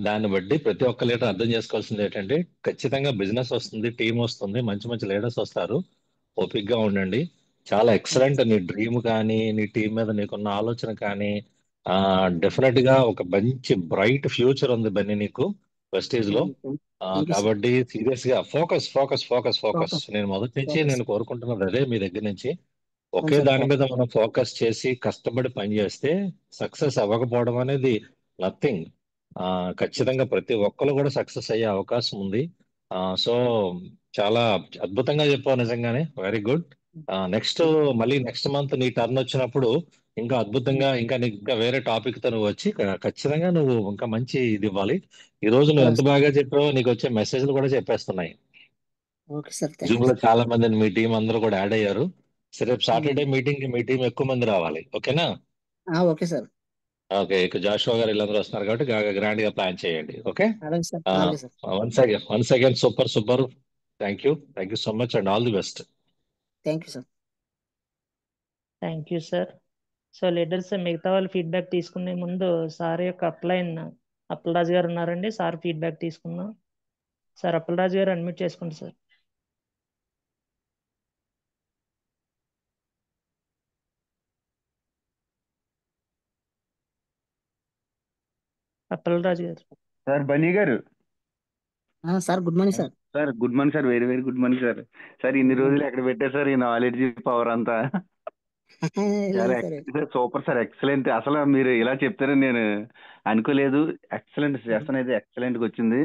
దాన్ని బట్టి ప్రతి ఒక్క లీడర్ అర్థం చేసుకోవాల్సింది ఏంటంటే ఖచ్చితంగా బిజినెస్ వస్తుంది, టీం వస్తుంది, మంచి మంచి లీడర్స్ వస్తారు. ఓపిక్ గా ఉండండి. చాలా ఎక్సలెంట్. నీ డ్రీమ్ కానీ నీ టీం మీద నీకున్న ఆలోచన కానీ డెఫినెట్ గా ఒక మంచి బ్రైట్ ఫ్యూచర్ ఉంది బన్నీ నీకు వెస్టేజ్ లో. Thank you sir. కాబట్టి సీరియస్ గా focus focus focus focus. Focus నేను మొదటి నుంచి ఫోకస్. నేను కోరుకుంటున్నది అదే మీ దగ్గర నుంచి. అవును ఒకే సార్. దాని మీద మనం ఫోకస్ చేసి కష్టపడి పని చేస్తే సక్సెస్ అవ్వకపోవడం అనేది నథింగ్. ఖచ్చితంగా ప్రతి ఒక్కరు కూడా సక్సెస్ అయ్యే అవకాశం ఉంది. సో చాలా అద్భుతంగా చెప్పావు, నిజంగానే వెరీ గుడ్. నెక్స్ట్ మళ్ళీ నెక్స్ట్ మంత్ నీ టర్న్ వచ్చినప్పుడు ఇంకా అద్భుతంగా ఇంకా నీకు ఇంకా వేరే టాపిక్ తో నువ్వు వచ్చి ఖచ్చితంగా నువ్వు ఇంకా మంచి ఇది ఇవ్వాలి. ఈ రోజు నువ్వు ఎంత బాగా చెప్పావో నీకు వచ్చే మెసేజ్లు కూడా చెప్పేస్తున్నాయి. Okay sir. జూమ్ లో చాలా మంది మీ టీం అందరూ కూడా యాడ్ అయ్యారు. సరే, రేపు సాటర్డే థ్యాంక్స్. మీటింగ్ కి మీ టీం ఎక్కువ మంది రావాలి, ఓకేనా? Okay sir. ఓకే, ఇక జాషువా గారు వీళ్ళందరూ వస్తున్నారు కాబట్టి గ్రాండ్ గా ప్లాన్ చేయండి. ఓకే, అలాగే సార్. అలాగే sir. Once again super super. Thank you so much and all the best. Thank you sir. Thank you sir. So leaders మిగతా వాళ్ళు ఫీడ్బ్యాక్ తీసుకునే ముందు సార్ యొక్క అప్పలరాజు గారు ఉన్నారండి. సార్ ఫీడ్బ్యాక్ తీసుకుందాం. సార్ అప్పలరాజు గారు అడ్మిట్ చేసుకోండి సార్. అప్పలరాజు గారు. సార్ బన్నీ గారు. Sir good morning sir. Sir good morning sir. Very very good morning sir. Sir ఇన్ని రోజులు ఎక్కడ పెట్టారు సార్ ఈ నాలెడ్జ్ పవర్ అంతా? చాలా సరే. Super sir, excellent. అసలు మీరు ఇలా చెప్తారని నేను అనుకోలేదు. ఎక్సలెంట్ సెషన్ అయితే ఎక్సలెంట్ గా వచ్చింది.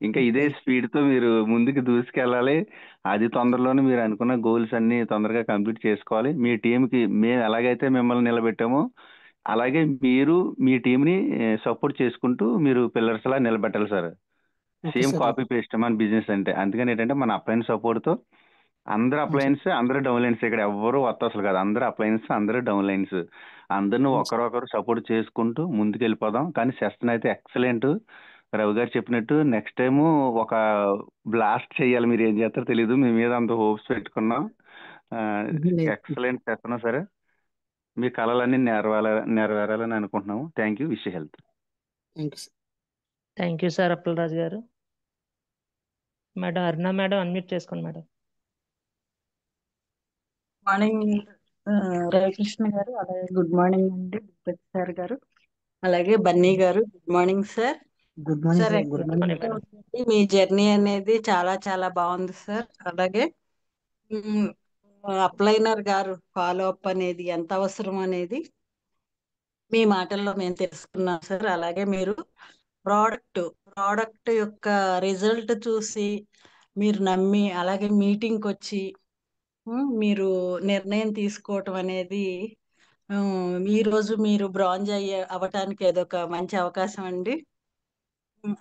ఇంకా ఇదే స్పీడ్ తో మీరు ముందుకు దూసుకెళ్ళాలి. అది తొందరలోనే మీరు అనుకున్న గోల్స్ అన్ని తొందరగా కంప్లీట్ చేసుకోవాలి. మీ టీంకి మేము ఎలాగైతే మిమ్మల్ని నిలబెట్టామో అలాగే మీరు మీ టీంని సపోర్ట్ చేసుకుంటూ మీరు పిల్లర్స్ లా నిలబెట్టాలి sir. Okay same sir. Copy paste మన బిజినెస్ అంటే. అందుకని ఏంటంటే మన అప్లయన్స్ సపోర్ట్ తో అందరు అప్లయన్స్ అందరు డౌన్ లైన్స్, ఇక్కడ ఎవరు అసలు కాదు. అందరు అప్లయన్స్ అందరు డౌన్ లైన్స్, అందరిని ఒకరొకరు సపోర్ట్ చేసుకుంటూ ముందుకు వెళ్ళిపోదాం. కానీ సెషన్ అయితే ఎక్సలెంట్. రవి గారు చెప్పినట్టు నెక్స్ట్ టైం ఒక బ్లాస్ట్ చేయాలి. మీరు ఏం చేస్తారో తెలియదు, మీ మీద అంత హోప్స్ పెట్టుకున్నాం. ఎక్సలెంట్ సెషన్ సరే. మీ కళలన్నీ నెరవేరాలని అనుకుంటున్నాము. Thank you. Wish health. Thank you sir. Thank you sir Appalaraju గారు. మేడం అరుణ మేడం అన్మ్యూట్ చేసుకోండి మేడం. మార్నింగ్ రవికృష్ణ గారు, అలాగే గుడ్ మార్నింగ్ అండి భూపతి సార్ గారు, అలాగే బన్నీ గారు good morning sir. Good morning sir sir. Good morning. Madam. మీ జర్నీ అనేది చాలా చాలా బాగుంది సార్. అలాగే అప్లైనర్ గారు ఫాలో అప్ అనేది ఎంత అవసరం అనేది మీ మాటల్లో మేము తెలుసుకున్నాం సార్. అలాగే మీరు ప్రోడక్ట్ యొక్క రిజల్ట్ చూసి మీరు నమ్మి అలాగే మీటింగ్కి వచ్చి మీరు నిర్ణయం తీసుకోవటం అనేది ఈ రోజు మీరు బ్రాంజ్ అవ్వటానికి ఏదొక మంచి అవకాశం అండి.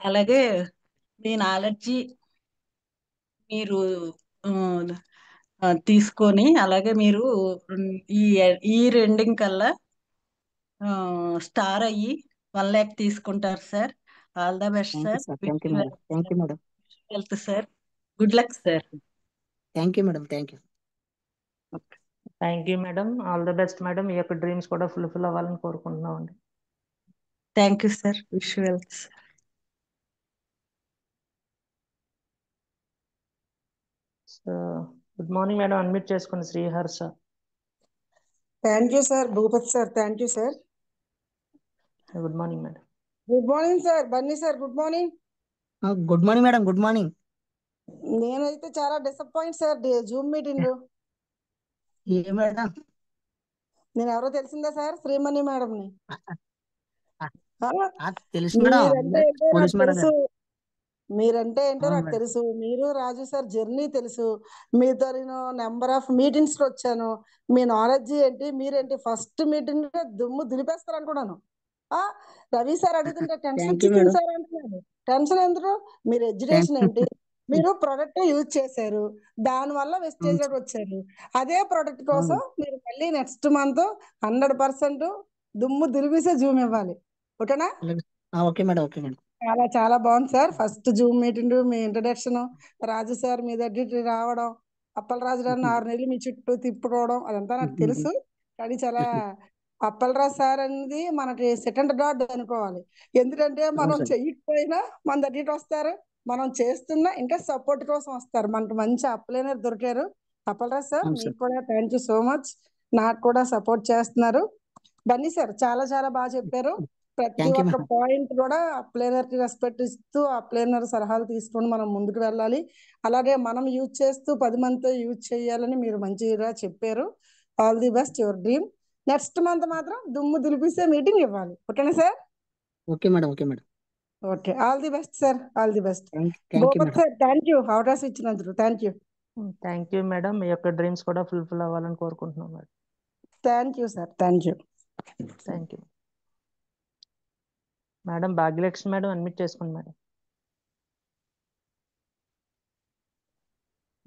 అలాగే మీ నాలెడ్జి మీరు తీసుకొని అలాగే మీరు ఈ ఇయర్ ఎండింగ్ కల్లా స్టార్ అయ్యి 1 lakh తీసుకుంటారు sir. All the best sir. Thank you madam. Thank you madam. Health sir. Good luck sir. Thank you madam. Thank you. Thank you madam. All the best madam. మీ యొక్క డ్రీమ్స్ కూడా ఫుల్ఫిల్ అవ్వాలని కోరుకుంటున్నాం అండి. Thank you sir. Wish you health sir. So good morning madam unmute చేసుకోండి Sriharsha. Thank you sir Bhupathi sir. Thank you sir. Good morning madam. Good morning sir, Bunny sir, good morning. Good morning madam, good morning. నేనైతే చాలా డిసప్పాయింట్ సార్ జూమ్ మీటింగ్. ఏ మేడం? నేను ఎవరో తెలిసిందా సార్? శ్రీమణి మేడంని. తెలుసు మేడం, మీరంటే ఏంటో పోలీస్ నాకు మేడం తెలుసు, గారు. మీరంటే ఏంటో అవును నాకు మేడం. తెలుసు. మీరు రాజు సార్ జర్నీ తెలుసు. మీతో నేను నెంబర్ ఆఫ్ మీటింగ్స్ లో వచ్చాను. మీ నాలెడ్జ్ ఏంటి, మీరేంటి, ఫస్ట్ మీటింగ్ దుమ్ము దులిపేస్తారు అనుకున్నాను. రవి సార్ అడుగుతుంటే టెన్షన్ థ్యాంక్ యూ వచ్చింది మేడం. సార్ అంటున్నాను. టెన్షన్ ఎందుకు? మీరు ఎడ్యుకేషన్ ఏంటి, మీరు ప్రొడక్ట్ యూజ్ చేశారు, దాని వల్ల వెస్టేజ్ లోకి వచ్చారు. అదే ప్రొడక్ట్ కోసం మీరు మళ్ళీ నెక్స్ట్ మంత్ 100% దుమ్ము దులిపేసే జూమ్ ఇవ్వాలి. ఓకేనా? Okay madam, okay madam. చాలా చాలా బాగుంది సార్. ఫస్ట్ జూమ్ మీటింగ్, మీ ఇంట్రడక్షన్, రాజు సార్ మీ దగ్గరికి రావడం, అప్పలరాజు గారిని 6 నెలలు మీ చుట్టూ తిప్పుకోవడం, అదంతా నాకు తెలుసు. కానీ చాలా అప్పలరాజు సార్ అనేది మనకి సెకండ్ గాడ్ అనుకోవాలి. ఎందుకంటే మనం చెయ్యకపోయినా మన దగ్గరికి వస్తారు, మనం చేస్తున్నా ఇంకా సపోర్ట్ కోసం వస్తారు. మనకు మంచి అప్లైనర్ దొరికారు. అప్పలరాజు సార్ మీకు కూడా థ్యాంక్ యూ సో మచ్. నాకు కూడా సపోర్ట్ చేస్తున్నారు. బన్నీ సార్ చాలా చాలా బాగా చెప్పారు. ప్రతి ఒక్క పాయింట్ కూడా అప్లైనర్ కి రెస్పెక్ట్ ఇస్తూ అప్లైనర్ సలహాలు తీసుకొని మనం ముందుకు వెళ్ళాలి. అలాగే మనం యూజ్ చేస్తూ 10 మందితో యూజ్ చేయాలని మీరు మంచిగా చెప్పారు. All the best your dream. Next month మాత్రం దుమ్ము దులిపిసే మీటింగ్ ఇవ్వాలి. ఓకేనా sir? Okay madam, okay madam. Okay, all the best sir, all the best. Thank you madam. Sir thank you అవకాశం ఇచ్చినందుకు. Thank you. Thank you madam. మీ యొక్క డ్రీమ్స్ కూడా ఫుల్ఫిల్ అవ్వాలని కోరుకుంటున్నాం madam. Thank you sir, thank you. Thank you madam. Bhagyalakshmi madam admit చేసుకోండి madam.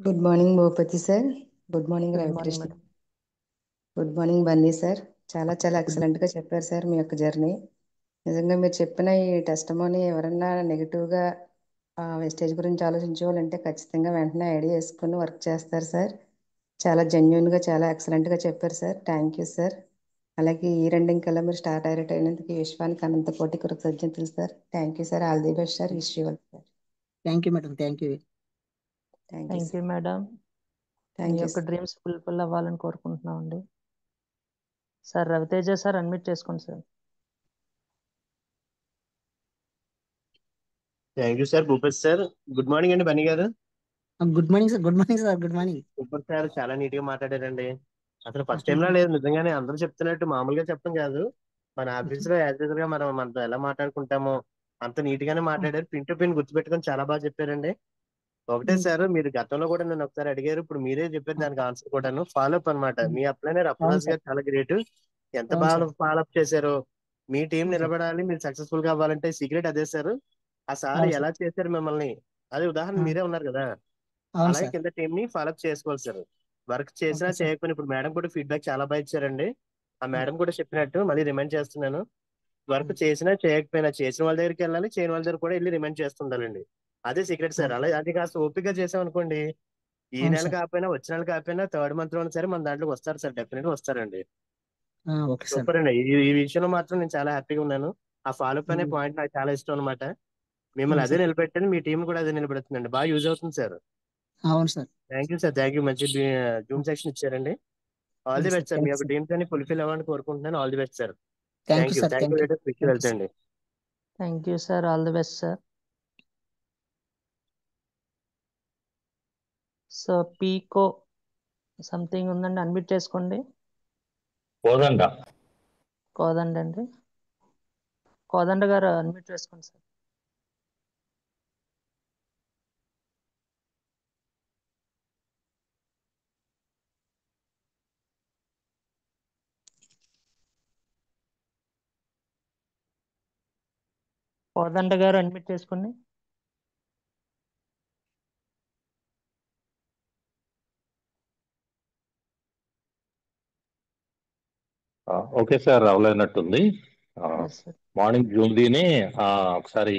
Good morning Bhupathi sir. Good morning Ravikrishna. Good morning Bunny sir. చాలా చాలా ఎక్సలెంట్ గా చెప్పారు సార్ మీ యొక్క జర్నీ. నిజంగా మీరు చెప్పిన ఈ టెస్టిమోనీ ఎవరన్నా నెగిటివ్గా వెస్టేజ్ గురించి ఆలోచించేవాళ్ళంటే ఖచ్చితంగా వెంటనే ఐడియా వేసుకుని వర్క్ చేస్తారు సార్. చాలా జెన్యున్గా చాలా ఎక్సలెంట్గా చెప్పారు సార్. Thank you sir. అలాగే ఈ రెండింగ్ కల్లా మీరు స్టార్ట్ డైరెక్ట్ అయినందుకు ఈ విశ్వానికి అనంత కోటి కృతజ్ఞతలు sir. Thank you sir. All the best sir. Wish you all sir. Thank you madam, thank you. Thank you madam. మీ యొక్క డ్రీమ్స్ ఫుల్ఫిల్ అవ్వాలని కోరుకుంటున్నాం అండి. సార్ రవితేజ సార్ అడ్మిట్ చేసుకోండి sir. Thank you sir. Bhupathi sir good morning అండి. బన్నీ గారు good morning sir. Good morning sir, good morning. Super sir, చాలా నీట్ గా మాట్లాడారండి. అసలు ఫస్ట్ టైం లా లేదు నిజంగానే. అందరూ చెప్తున్నట్టు మామూలుగా చెప్పడం కాదు, మన ఆఫీస్ లో యాజ్ గా మనం మనతో ఎలా మాట్లాడుకుంటామో అంత నీట్ గానే మాట్లాడారు. పిన్ టు పిన్ గుర్తుపెట్టుకొని చాలా బాగా చెప్పారండి. ఒకటే సార్, మీరు గతంలో కూడా నన్ను ఒకసారి అడిగారు, ఇప్పుడు మీరే చెప్పారు దానికి ఆన్సర్ కూడాను. ఫాలో అప్ అనమాట. మీ అప్లైనర్ అప్పలరాజు గారు చాలా గ్రేట్. ఎంత బాగా ఫాలో అప్ చేశారో. మీ టీం నిలబడాలి, మీరు సక్సెస్ఫుల్ గా అవ్వాలంటే సీక్రెట్ అదే సార్. ఆ సార్ ఎలా చేశారు మిమ్మల్ని, అదే ఉదాహరణ మీరే ఉన్నారు కదా, అలాగే కింద టీం ని ఫాలో అప్ చేసుకోవాలి సార్. వర్క్ చేసినా చేయకపోయినా ఇప్పుడు మేడం కూడా ఫీడ్బ్యాక్ చాలా బాగా ఇచ్చారండి. ఆ మేడం కూడా చెప్పినట్టు మళ్ళీ రిమైండ్ చేస్తున్నాను, వర్క్ చేసినా చేయకపోయినా చేసిన వాళ్ళ దగ్గరికి వెళ్ళాలి, చేయని వాళ్ళ దగ్గర కూడా వెళ్ళి రిమైండ్ చేస్తుండాలండి. అదే సీక్రెట్ సార్. అలా అది కాస్త ఓపిక చేసాం అనుకోండి, ఈ నెల కాకపోయినా వచ్చే నెల కాకపోయినా థర్డ్ మంత్ లో సరే మన దాంట్లోకి వస్తారు సార్, డెఫినెట్ గా వస్తారండి. సూపర్ అండి. ఈ విషయంలో మాత్రం నేను చాలా హ్యాపీగా ఉన్నాను. ఆ ఫాలో అప్ అనే పాయింట్ నాకు చాలా ఇష్టం అనమాట. మిమ్మల్ని అదే నిలబెట్టండి, మీ టీం కూడా అదే నిలబెడుతుందండి. బాగా యూజ్ అవుతుంది సార్. అవును sir. Thank you sir, thank you. మంచి జూమ్ సెక్షన్ ఇచ్చారండి. All the best sir. మీ యొక్క టీమ్స్ అన్ని ఫుల్ఫిల్ అవ్వాలని కోరుకుంటున్నాను. All the best sir. Thank you, thank you. వెళ్తండి. Thank you sir. All the best sir. So పీకో సంథింగ్ ఉందండి, అన్మిట్ చేసుకోండి. కోదండ అండి, కోదండ గారు అన్మిట్ చేసుకోండి సార్. కోదండ గారు అన్మిట్ చేసుకోండి. ఓకే సార్, అవలేనట్టుంది. మార్నింగ్ జూమ్ దీని ఒకసారి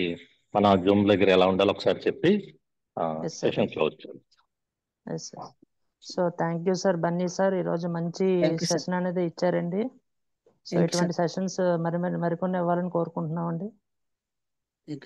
మన జూమ్ దగ్గర ఎలా ఉండాలో ఒకసారి చెప్పి సెషన్ క్లోజ్ చేయండి. So thank you sir. Bunny sir ఈరోజు మంచి సెషన్ అనేది ఇచ్చారండి. సో ఇటువంటి సెషన్స్ మరికొన్ని ఇవ్వాలని కోరుకుంటున్నామండి.